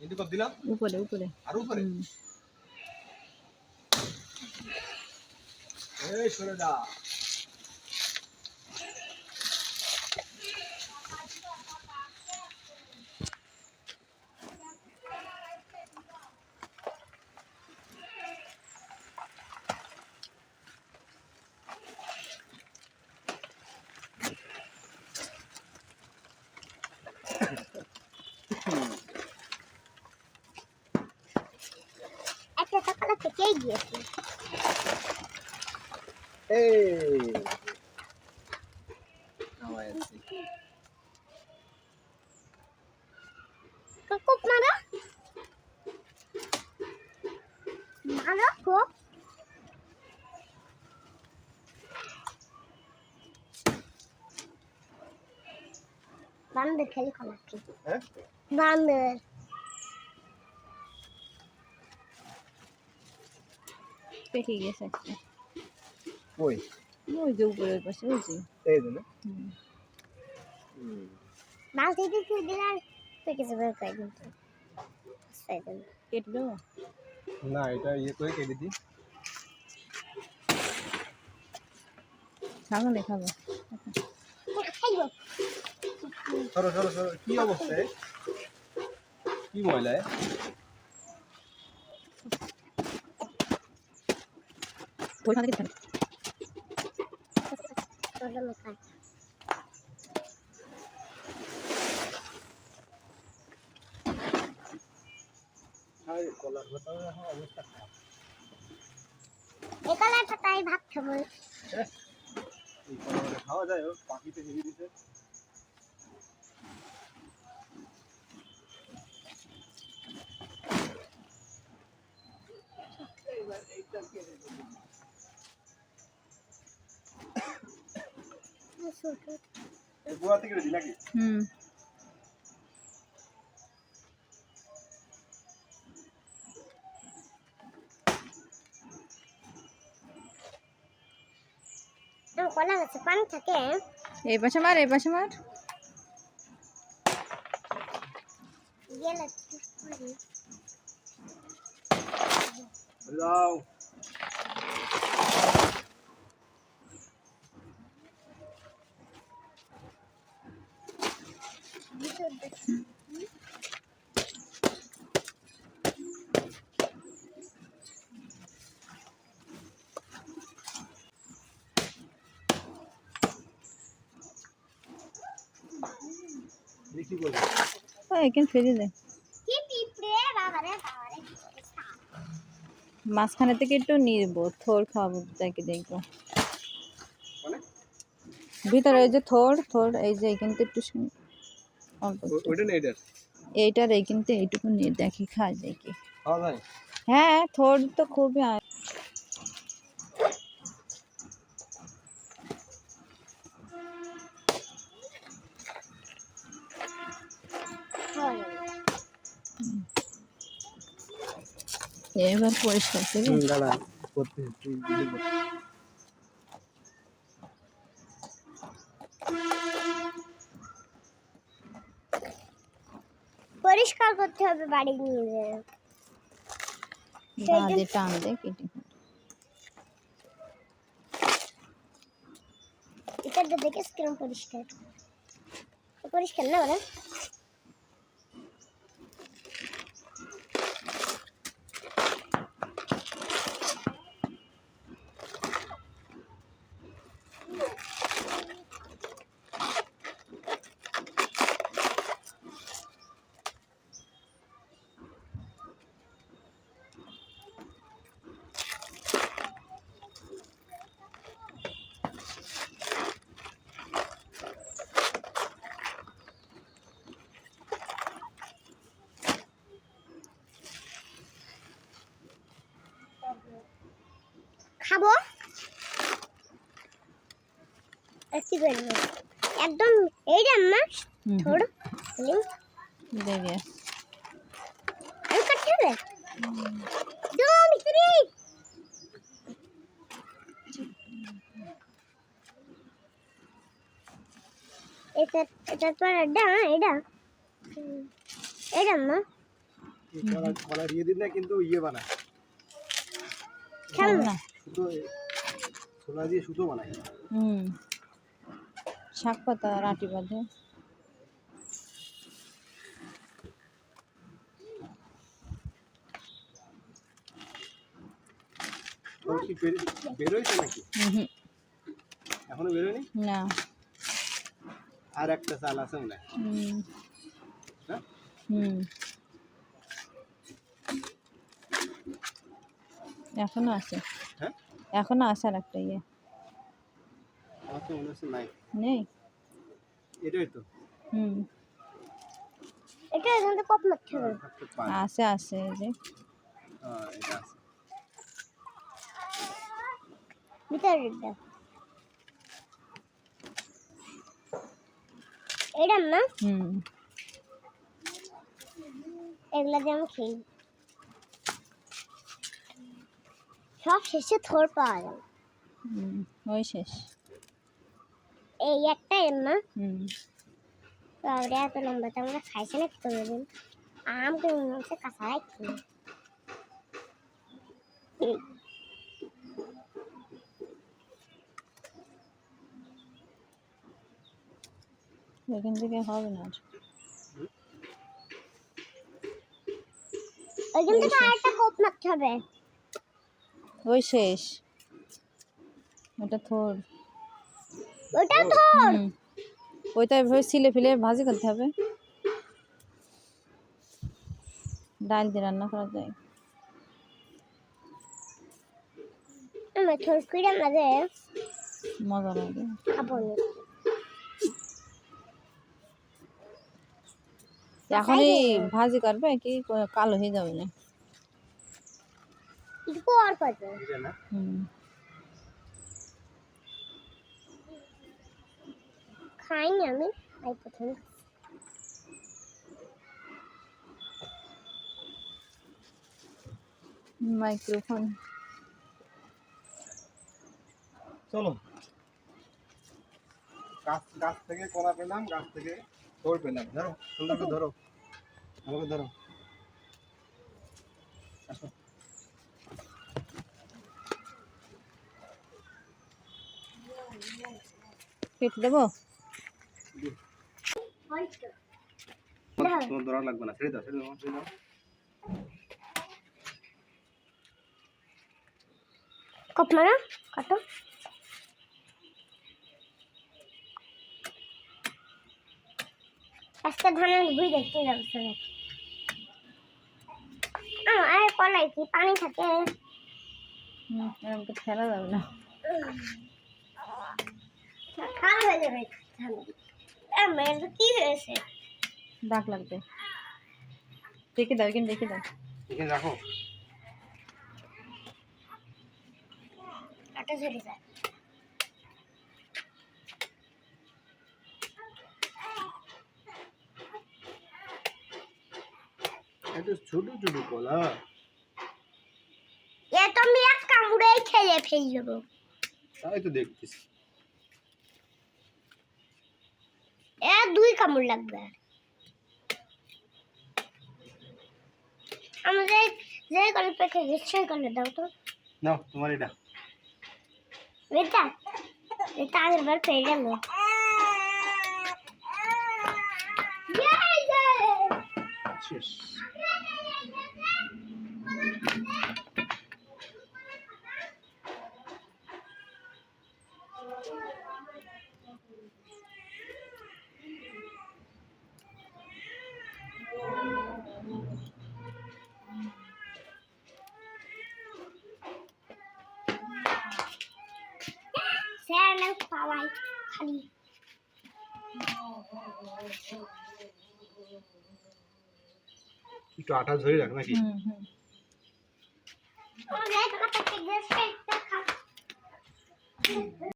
এদিকে কত দিলাম? উপরে উপরে আর উপরে। এই সরে যা। একটা সকালে থেকেই গিয়েছি। এই নামাই আছি। খুব মারো মারো খুব। বান্দর খেলি খালাচ্ছি। হ্যাঁ বান্দর পেকে গেছে একটা ওই ওই যে উপরের পাশে ওই যে এই দিন বালতি দিয়ে দিলাম পেকে যাবে কই কিন্তু কেটে দেবো না এটা ইয়ে করে কেটে দিই। ছাগলে খাবো খাইবো। সরো সরো সরো। কি অবস্থা? কি ময়লা? ওইখানে কেটে তোলা মাথা হাই কলার কথা এখন অবস্থা খারাপ। এই কলাটা তাই ভাত খাবো। এই কলাটা খাওয়া যায়? ও পাখিতে হেভি দিছে। এই গোয়া থেকে দিই নাকি? কলা গাছে পানি থাকে। এই পাশে মার এই পাশে মার গেলে যাও দেখি বলবো। এখানে ফেলে দে কি পিঁপড়ে বাবারে বাবারে মাঝখানে থেকে একটু নিব থোর খাবো তাকে দেখবো মানে ভিতরে এই যে থোর থোর এই যে এখান থেকে একটু অল্প একটু। ওইটা নেই এটা এইটার এই কিন্তু এইটুকু নিয়ে দেখি খায় দেখি খাওয়া যায়? হ্যাঁ থোর তো খুবই এবার পরিষ্কার করে দাঁড়া করতে তুই ভিডিও কর। পরিষ্কার করতে হবে বাড়ি নিয়ে যেয়ে। বাদে টান দে কেটে এটা দেখিস কিরম পরিষ্কার পরিষ্কার না বলে খাবো কি করবো একদম এইটা না থোড়া দেখে আমি কাটতে হবে দাও মিস্ত্রি এটা পর এটা এটা এটা না কলা দিয়ে দিন না, কিন্তু ইয়ে বানায় খেলনা। সুতো, ছোলা দিয়ে সুতো বানায়। শাক পাতা আর আটি বাঁধে। ওর কি বেরোইছে নাকি? এখনো বেরোয়নি? না। আর একটা চাল আছে মনে হয়। হ্যাঁ? এখনো আছে। হ্যাঁ? এখনো আছে আর একটা ইয়ে। আমার তো মনে হচ্ছে নাই। নেই? এটাই তো। এটা এখান থেকে কপ মারতে হবে। আছে আছে এই যে। এটা আছে। ভিতরে দাও। এটা না? এগুলা দিয়ে আমি খেয়ে সব শেষে থোড় পাওয়া যাবে। ওই শেষ। এই একটা এর না? এত লম্বা তো আমরা খাইছি না খেতে পারবেন। আম তো মনে হচ্ছে কাঁচাই খেয়ে। এখান থেকে হবে না আর। ওইখান থেকে আরেকটা কোপ মারতে হবে। ওই শেষ। ওটা থোড়। ওটা থোড়। ওইটা এভাবে ছিলে ফেলে ভাজি করতে হবে। ডাল দিয়ে রান্না করা যায়। আমার থোড় কুইরা মাঝে মজা লাগে। খাবো না। এখনই ভাজি করবে কি কালো হয়ে যাবে না? একটু আর পাবে। এটা না? খাইনি আমি। এই প্রথম। মাইক্রোফোন। চলো, গাছ থেকে কলা পেলাম, গাছ থেকে তোড় পেলাম। ধরো, সুন্দর করে ধরো, আমাকে ধরো। আসো। কেটে দেবো? তোমার ধরা লাগবে না, ছেড়ে দাও, ছেড়ে দাও, ছেড়ে দাও। কপ মারা কাটো। আজকে ধানের ভুই দেখতে যাচ্ছে। আর কলাই কি পানি থাকে? এরকম তো ফেলা যাবে না। খারাপ হয়ে যাবে। মেয়ের কি হয়েছে? দাগ লাগবে। রেখে দাও, এখানে রেখে দাও। এখানে রাখো। কাটা ঝরে যায়। এটা ছোট ছোট কলা। এ তো আমি এক কামড়েই খেয়ে ফেলবো। তাই তো দেখতেছি। এ দুই কামড় লাগবে। আমাদের যে করে পেকে গেছে করে দাও তো। নাও তোমার এটা। এটা আগের বার পেয়ে গেল। শেষ। স্যার পাওয়াই খালি একটু আটা ধরে রাখ নাকি? আমাদের একটা পেকে গেছে একটা খা